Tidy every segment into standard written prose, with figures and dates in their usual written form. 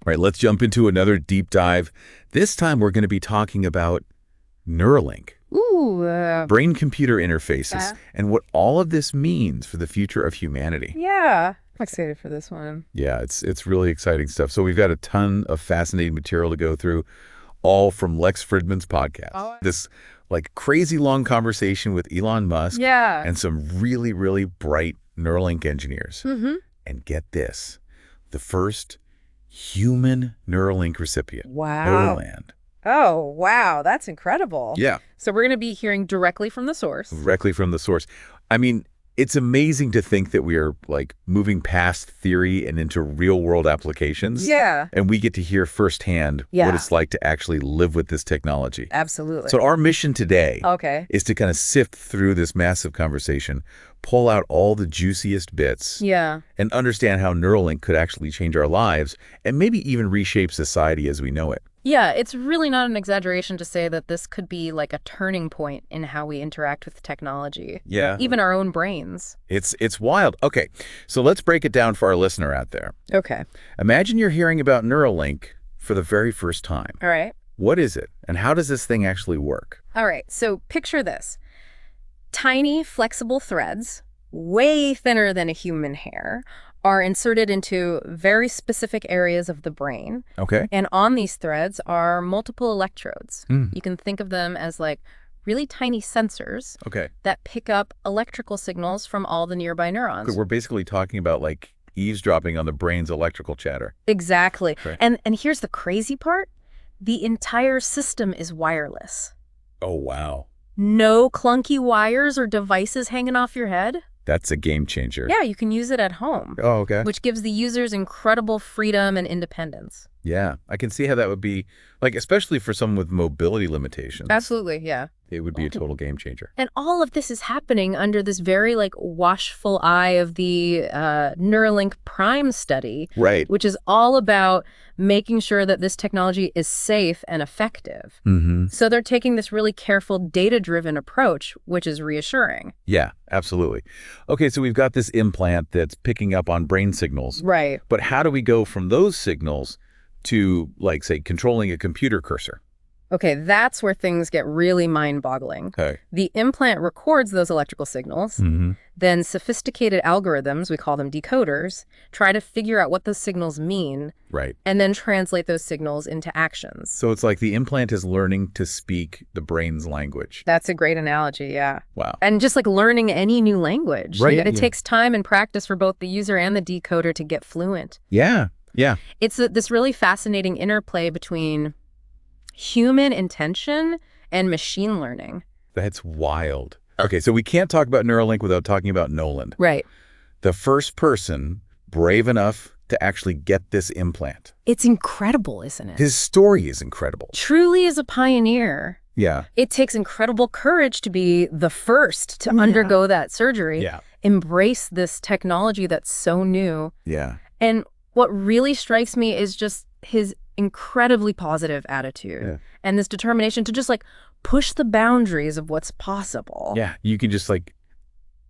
All right, let's jump into another deep dive. This time we're going to be talking about Neuralink. Ooh. Brain-computer interfaces, and what all of this means for the future of humanity. Yeah. I'm excited for this one. Yeah, it's really exciting stuff. So we've got a ton of fascinating material to go through, all from Lex Fridman's podcast. This like crazy long conversation with Elon Musk and some really, really bright Neuralink engineers. And get this, the first human Neuralink recipient. Wow. Noland. Oh, wow. That's incredible. Yeah. So we're going to be hearing directly from the source. Directly from the source. I mean, it's amazing to think that we are like moving past theory and into real world applications. Yeah. And we get to hear firsthand what it's like to actually live with this technology. Absolutely. So our mission today is to kind of sift through this massive conversation, pull out all the juiciest bits, and understand how Neuralink could actually change our lives and maybe even reshape society as we know it. Yeah, it's really not an exaggeration to say that this could be like a turning point in how we interact with technology. Yeah. Even our own brains. It's wild. Okay, so let's break it down for our listener out there. Okay. Imagine you're hearing about Neuralink for the very first time. All right. What is it, and how does this thing actually work? All right, so picture this. Tiny, flexible threads, way thinner than a human hair, are inserted into very specific areas of the brain. Okay. And on these threads are multiple electrodes. You can think of them as like really tiny sensors that pick up electrical signals from all the nearby neurons. We're basically talking about like eavesdropping on the brain's electrical chatter. Exactly. Right. And here's the crazy part. The entire system is wireless. Oh, wow. No clunky wires or devices hanging off your head. That's a game changer. Yeah, you can use it at home. Oh, okay. Which gives the users incredible freedom and independence. Yeah, I can see how that would be, like, especially for someone with mobility limitations. Absolutely, yeah. It would be a total game changer. And all of this is happening under this very, like, watchful eye of the Neuralink Prime study. Right. Which is all about making sure that this technology is safe and effective. So they're taking this really careful, data-driven approach, which is reassuring. Yeah, absolutely. Okay, so we've got this implant that's picking up on brain signals. Right. But how do we go from those signals to, like, say, controlling a computer cursor? Okay, that's where things get really mind-boggling. Okay. The implant records those electrical signals. Then sophisticated algorithms, we call them decoders, try to figure out what those signals mean. Right. And then translate those signals into actions. So it's like the implant is learning to speak the brain's language. That's a great analogy, yeah. Wow. And just like learning any new language. Right. It takes time and practice for both the user and the decoder to get fluent. Yeah. Yeah. It's this really fascinating interplay between human intention and machine learning. That's wild. Okay, so we can't talk about Neuralink without talking about Noland. Right. The first person brave enough to actually get this implant. It's incredible, isn't it? His story is incredible. Truly is a pioneer. Yeah. It takes incredible courage to be the first to undergo that surgery. Yeah. Embrace this technology that's so new. Yeah. And what really strikes me is just his incredibly positive attitude and this determination to just like push the boundaries of what's possible. Yeah, you can just like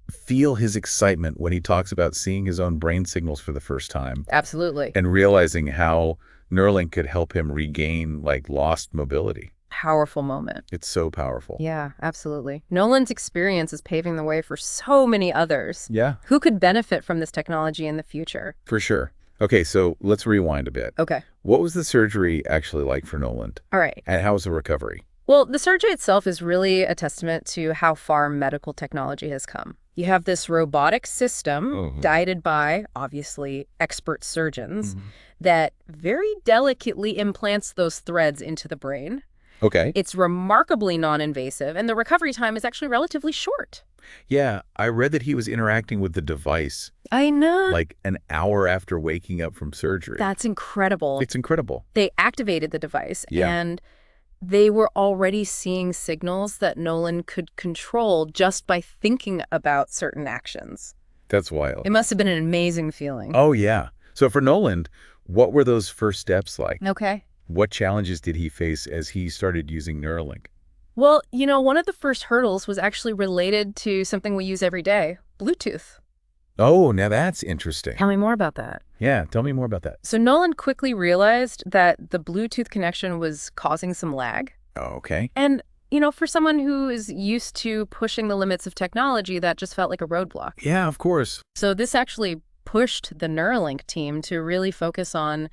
feel his excitement when he talks about seeing his own brain signals for the first time. Absolutely. And realizing how Neuralink could help him regain like lost mobility. Powerful moment. It's so powerful. Yeah, absolutely. Noland's experience is paving the way for so many others. Yeah. Who could benefit from this technology in the future? For sure. Okay, so let's rewind a bit. Okay. What was the surgery actually like for Noland? All right. And how was the recovery? Well, the surgery itself is really a testament to how far medical technology has come. You have this robotic system guided by, obviously, expert surgeons that very delicately implants those threads into the brain. Okay. It's remarkably non-invasive, and the recovery time is actually relatively short. Yeah, I read that he was interacting with the device I know. like an hour after waking up from surgery. That's incredible. It's incredible. They activated the device, and they were already seeing signals that Noland could control just by thinking about certain actions. That's wild. It must have been an amazing feeling. Oh, yeah. So for Noland, what were those first steps like? Okay. What challenges did he face as he started using Neuralink? Well, you know, one of the first hurdles was actually related to something we use every day, Bluetooth. Oh, now that's interesting. Tell me more about that. Yeah, tell me more about that. So Noland quickly realized that the Bluetooth connection was causing some lag. Okay. And, for someone who is used to pushing the limits of technology, that just felt like a roadblock. Yeah, of course. So this actually pushed the Neuralink team to really focus on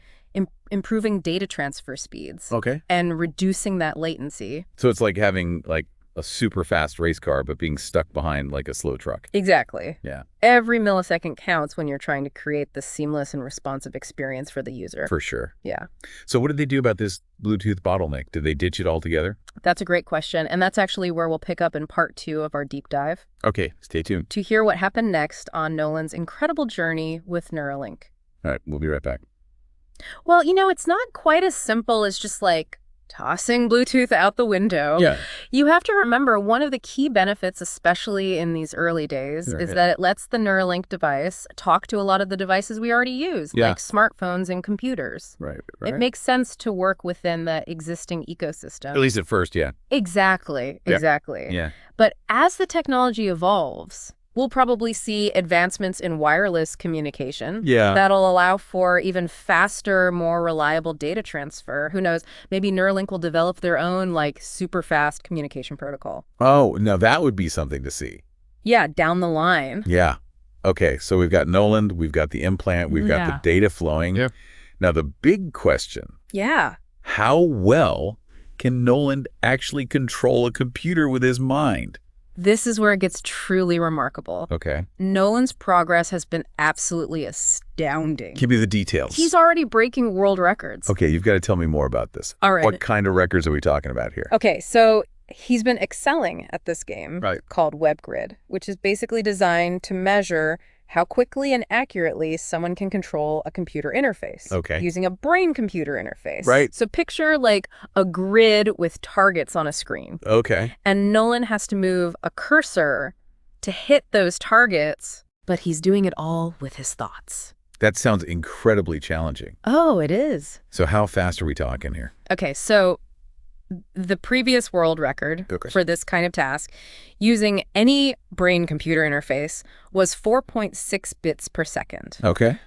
improving data transfer speeds. Okay. And reducing that latency. So it's like having a super fast race car, but being stuck behind a slow truck. Exactly. Yeah. Every millisecond counts when you're trying to create the seamless and responsive experience for the user. For sure. Yeah. So what did they do about this Bluetooth bottleneck? Did they ditch it altogether? That's a great question. And that's actually where we'll pick up in part 2 of our deep dive. Okay, stay tuned. To hear what happened next on Noland's incredible journey with Neuralink. All right, we'll be right back. Well, it's not quite as simple as just tossing Bluetooth out the window. Yeah. You have to remember one of the key benefits, especially in these early days, is that it lets the Neuralink device talk to a lot of the devices we already use, like smartphones and computers. Right. It makes sense to work within the existing ecosystem. At least at first, yeah. Exactly. Yeah. But as the technology evolves, we'll probably see advancements in wireless communication that'll allow for even faster, more reliable data transfer. Who knows? Maybe Neuralink will develop their own, super fast communication protocol. Oh, now that would be something to see. Yeah, down the line. Yeah. Okay, so we've got Noland, we've got the implant, we've got the data flowing. Yeah. Now, the big question. Yeah. How well can Noland actually control a computer with his mind? This is where it gets truly remarkable. Okay. Noland's progress has been absolutely astounding. Give me the details. He's already breaking world records. Okay, you've got to tell me more about this. All right. What kind of records are we talking about here? Okay, so he's been excelling at this game called WebGrid, which is basically designed to measure how quickly and accurately someone can control a computer interface using a brain-computer interface. Right. So picture a grid with targets on a screen. Okay. And Noland has to move a cursor to hit those targets, but he's doing it all with his thoughts. That sounds incredibly challenging. Oh, it is. So how fast are we talking here? Okay, so the previous world record for this kind of task, using any brain-computer interface, was 4.6 bits per second. Okay.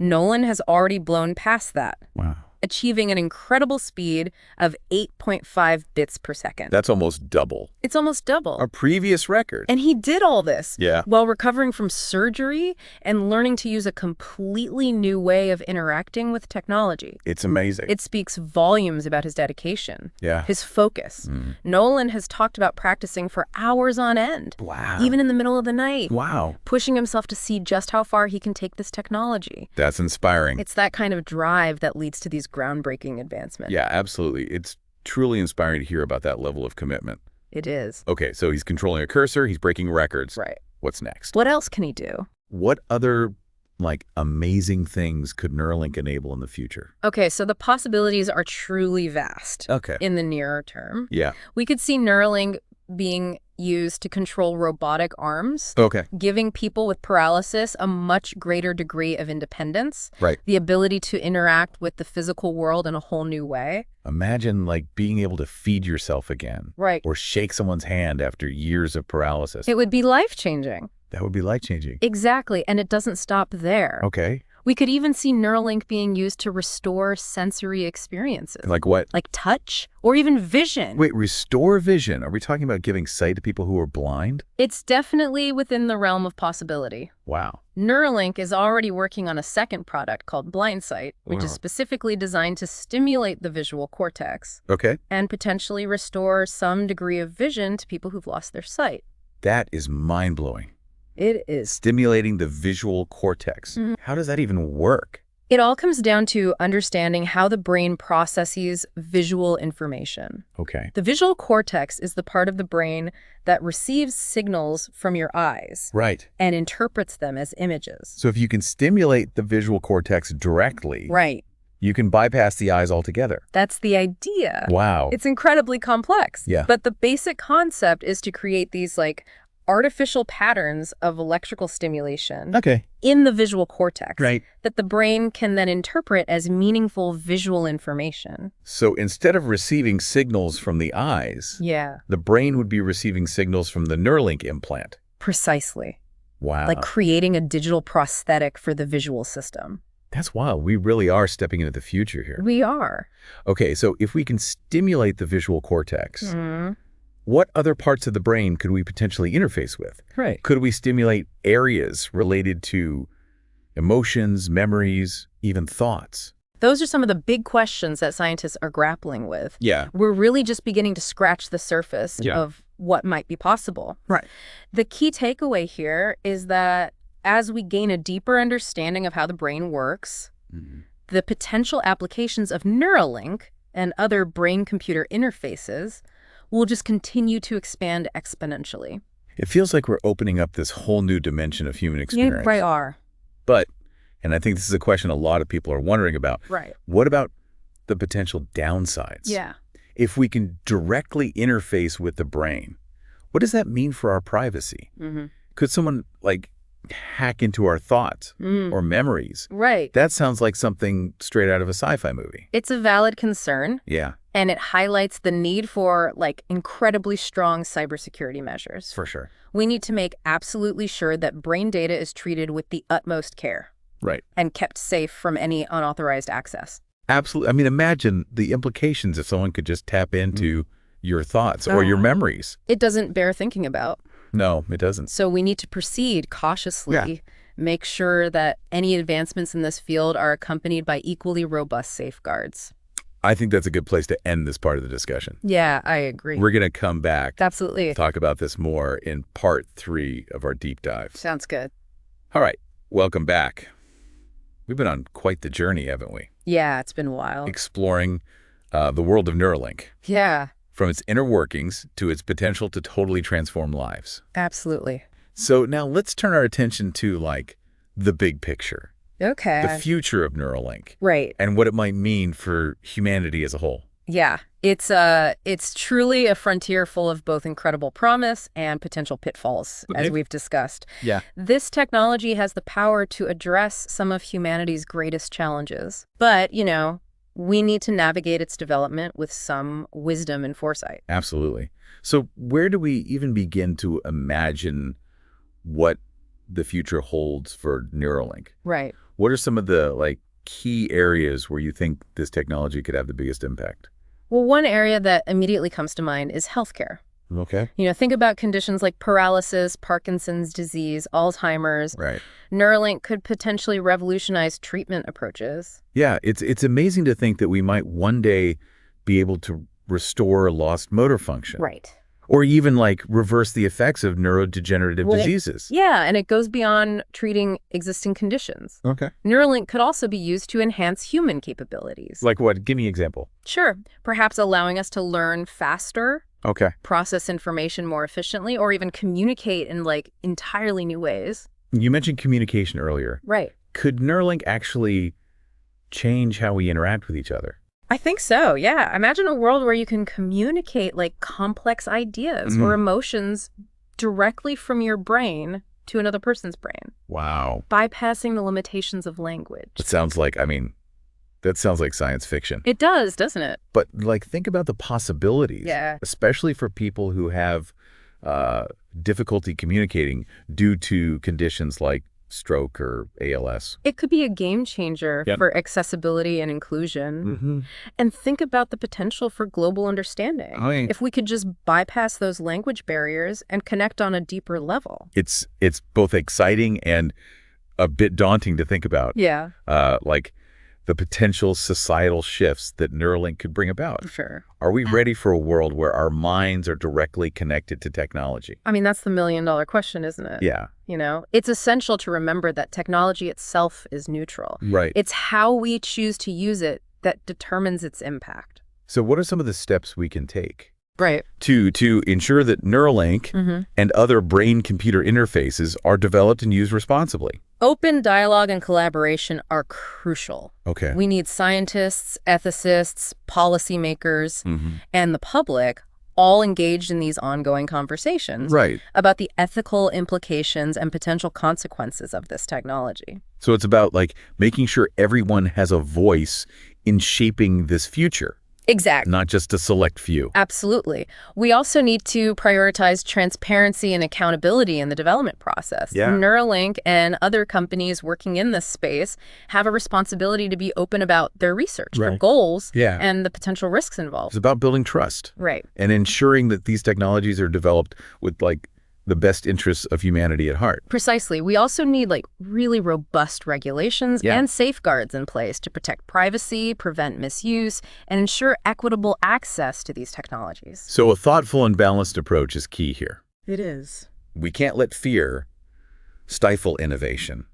Noland has already blown past that. Wow. Achieving an incredible speed of 8.5 bits per second. That's almost double. It's almost double. Our previous record. And he did all this while recovering from surgery and learning to use a completely new way of interacting with technology. It's amazing. It speaks volumes about his dedication, his focus. Noland has talked about practicing for hours on end. Wow. Even in the middle of the night. Wow. Pushing himself to see just how far he can take this technology. That's inspiring. It's that kind of drive that leads to these groundbreaking advancements. Yeah, absolutely. It's truly inspiring to hear about that level of commitment. It is. Okay, so he's controlling a cursor, he's breaking records. Right. What's next? What else can he do? What other, amazing things could Neuralink enable in the future? Okay, so the possibilities are truly vast in the nearer term. Yeah. We could see Neuralink being used to control robotic arms, giving people with paralysis a much greater degree of independence, the ability to interact with the physical world in a whole new way. Imagine being able to feed yourself again, or shake someone's hand after years of paralysis. It would be life-changing. That would be life-changing. Exactly, and it doesn't stop there. Okay. We could even see Neuralink being used to restore sensory experiences. Like what? Like touch or even vision. Wait, restore vision? Are we talking about giving sight to people who are blind? It's definitely within the realm of possibility. Wow. Neuralink is already working on a second product called Blindsight, which is specifically designed to stimulate the visual cortex. And potentially restore some degree of vision to people who've lost their sight. That is mind-blowing. It is. Stimulating the visual cortex. How does that even work? It all comes down to understanding how the brain processes visual information. The visual cortex is the part of the brain that receives signals from your eyes. And interprets them as images. So if you can stimulate the visual cortex directly, you can bypass the eyes altogether. That's the idea. Wow. It's incredibly complex. But the basic concept is to create these artificial patterns of electrical stimulation in the visual cortex that the brain can then interpret as meaningful visual information. So instead of receiving signals from the eyes, the brain would be receiving signals from the Neuralink implant. Precisely. Wow. Like creating a digital prosthetic for the visual system. That's wild. We really are stepping into the future here. We are. Okay, so if we can stimulate the visual cortex, what other parts of the brain could we potentially interface with? Right. Could we stimulate areas related to emotions, memories, even thoughts? Those are some of the big questions that scientists are grappling with. Yeah. We're really just beginning to scratch the surface of what might be possible. Right. The key takeaway here is that as we gain a deeper understanding of how the brain works, the potential applications of Neuralink and other brain-computer interfaces will just continue to expand exponentially. It feels like we're opening up this whole new dimension of human experience. Yeah, we are. But, and I think this is a question a lot of people are wondering about, what about the potential downsides? Yeah. If we can directly interface with the brain, what does that mean for our privacy? Could someone, like, hack into our thoughts or memories? Right. That sounds like something straight out of a sci-fi movie. It's a valid concern. Yeah. And it highlights the need for, like, incredibly strong cybersecurity measures. For sure. We need to make absolutely sure that brain data is treated with the utmost care. Right. And kept safe from any unauthorized access. Absolutely. I mean, imagine the implications if someone could just tap into your thoughts or your memories. It doesn't bear thinking about. No, it doesn't. So we need to proceed cautiously, make sure that any advancements in this field are accompanied by equally robust safeguards. I think that's a good place to end this part of the discussion. Yeah, I agree. We're going to come back. Absolutely. Talk about this more in part 3 of our deep dive. Sounds good. All right. Welcome back. We've been on quite the journey, haven't we? Yeah, it's been wild. Exploring the world of Neuralink. Yeah. From its inner workings to its potential to totally transform lives. Absolutely. So now let's turn our attention to, like, the big picture. Okay. The future of Neuralink. Right. And what it might mean for humanity as a whole. Yeah. It's truly a frontier full of both incredible promise and potential pitfalls, as we've discussed. Yeah. This technology has the power to address some of humanity's greatest challenges. But, you know, we need to navigate its development with some wisdom and foresight. Absolutely. So where do we even begin to imagine what the future holds for Neuralink? Right. What are some of the, like, key areas where you think this technology could have the biggest impact? Well, one area that immediately comes to mind is healthcare. Okay. You know, think about conditions like paralysis, Parkinson's disease, Alzheimer's. Right. Neuralink could potentially revolutionize treatment approaches. Yeah, it's amazing to think that we might one day be able to restore lost motor function. Right. Or even, like, reverse the effects of neurodegenerative diseases. Yeah, and it goes beyond treating existing conditions. Okay. Neuralink could also be used to enhance human capabilities. Like what? Give me an example. Sure. Perhaps allowing us to learn faster, Okay. process information more efficiently, or even communicate in, like, entirely new ways. You mentioned communication earlier. Right. Could Neuralink actually change how we interact with each other? I think so, yeah. Imagine a world where you can communicate, like, complex ideas or emotions directly from your brain to another person's brain. Wow. Bypassing the limitations of language. That sounds like, I mean, that sounds like science fiction. It does, doesn't it? But, like, think about the possibilities. Yeah. Especially for people who have difficulty communicating due to conditions like stroke or ALS. It could be a game changer for accessibility and inclusion. And think about the potential for global understanding. If we could just bypass those language barriers and connect on a deeper level. It's both exciting and a bit daunting to think about. Yeah. Like the potential societal shifts that Neuralink could bring about. Sure. Are we ready for a world where our minds are directly connected to technology? I mean, that's the million-dollar question, isn't it? Yeah. You know, it's essential to remember that technology itself is neutral. Right. It's how we choose to use it that determines its impact. So what are some of the steps we can take? Right. To ensure that Neuralink and other brain-computer interfaces are developed and used responsibly? Open dialogue and collaboration are crucial. Okay. We need scientists, ethicists, policymakers, and the public all engaged in these ongoing conversations about the ethical implications and potential consequences of this technology. So it's about, like, making sure everyone has a voice in shaping this future. Exactly. Not just a select few. Absolutely. We also need to prioritize transparency and accountability in the development process. Yeah. Neuralink and other companies working in this space have a responsibility to be open about their research, their goals, and the potential risks involved. It's about building trust. Right. And ensuring that these technologies are developed with, like, the best interests of humanity at heart. Precisely. We also need really robust regulations and safeguards in place to protect privacy, prevent misuse, and ensure equitable access to these technologies. So a thoughtful and balanced approach is key here. It is. We can't let fear stifle innovation,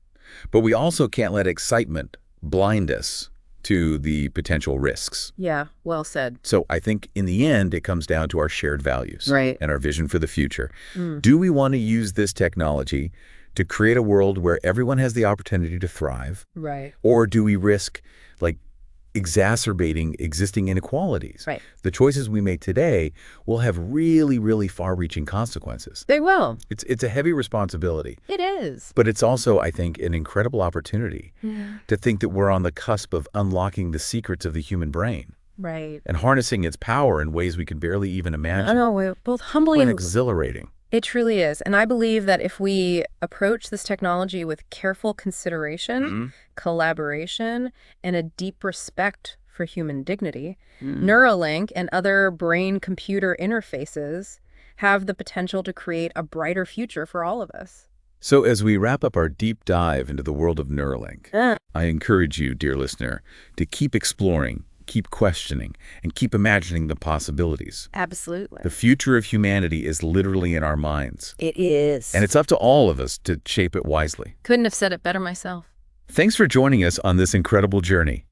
but we also can't let excitement blind us to the potential risks. Yeah, well said. So I think in the end, it comes down to our shared values and our vision for the future. Do we want to use this technology to create a world where everyone has the opportunity to thrive? Right. Or do we risk exacerbating existing inequalities? Right. The choices we make today will have really, really far-reaching consequences. They will. It's a heavy responsibility. It is. But it's also, I think, an incredible opportunity to think that we're on the cusp of unlocking the secrets of the human brain. Right. And harnessing its power in ways we can barely even imagine. I know, both humbling and and exhilarating. It truly is. And I believe that if we approach this technology with careful consideration, collaboration, and a deep respect for human dignity, Neuralink and other brain-computer interfaces have the potential to create a brighter future for all of us. So as we wrap up our deep dive into the world of Neuralink, I encourage you, dear listener, to keep exploring, keep questioning, and keep imagining the possibilities. Absolutely. The future of humanity is literally in our minds. It is. And it's up to all of us to shape it wisely. Couldn't have said it better myself. Thanks for joining us on this incredible journey.